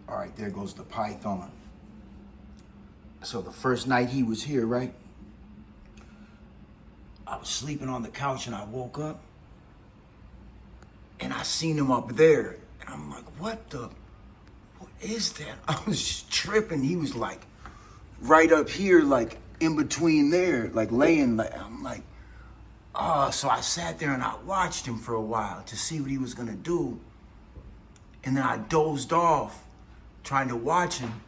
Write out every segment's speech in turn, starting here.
All right, there goes the python. So the first night he was here, right? I was sleeping on the couch and I woke up and I seen him up there. And I'm like, what is that? I was just tripping. He was like right up here, like in between there, like laying, like, I'm like, so I sat there and I watched him for a while to see what he was gonna do. And then I dozed off trying to watch him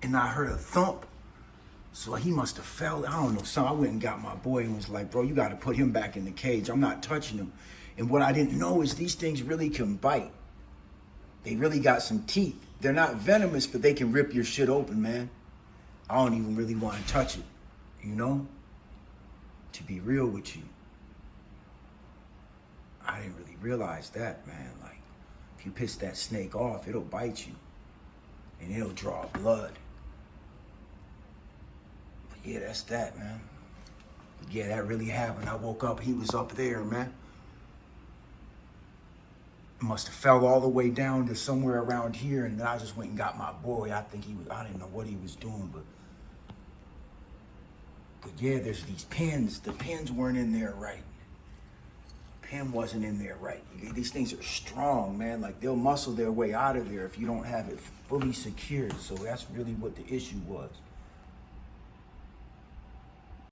and I heard a thump. So he must have fell, I don't know, so I went and got my boy and was like, bro, you gotta put him back in the cage. I'm not touching him. And what I didn't know is these things really can bite. They really got some teeth. They're not venomous, but they can rip your shit open, man. I don't even really want to touch it, you know? To be real with you. I didn't really realize that, man. Like, if you piss that snake off, it'll bite you. And it'll draw blood. But yeah, that's that, man. But yeah, that really happened. I woke up, he was up there, man. Must have fell all the way down to somewhere around here, and then I just went and got my boy. I didn't know what he was doing, but yeah, there's these pins. The pins weren't in there right. Pin wasn't in there right. These things are strong, man. Like, they'll muscle their way out of there if you don't have it fully secured. So that's really what the issue was.